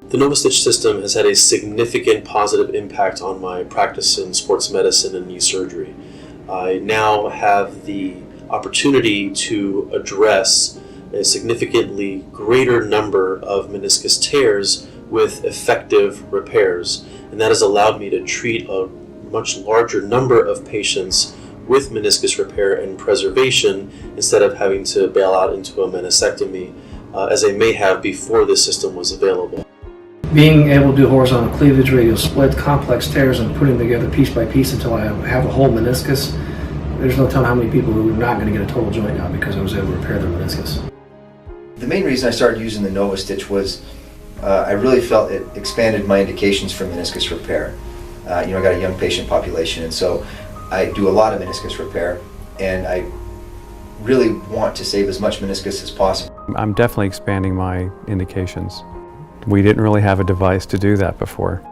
The NovoStitch system has had a significant positive impact on my practice in sports medicine and knee surgery. I now have the opportunity to address a significantly greater number of meniscus tears with effective repairs, and that has allowed me to treat a much larger number of patients with meniscus repair and preservation instead of having to bail out into a meniscectomy as I may have before this system was available. Being able to do horizontal cleavage, radial split, complex tears, and putting together piece by piece until I have a whole meniscus, there's no telling how many people who are not going to get a total joint now because I was able to repair their meniscus. The main reason I started using the NovoStitch was I really felt it expanded my indications for meniscus repair. I got a young patient population, and so I do a lot of meniscus repair, and I really want to save as much meniscus as possible. I'm definitely expanding my indications. We didn't really have a device to do that before.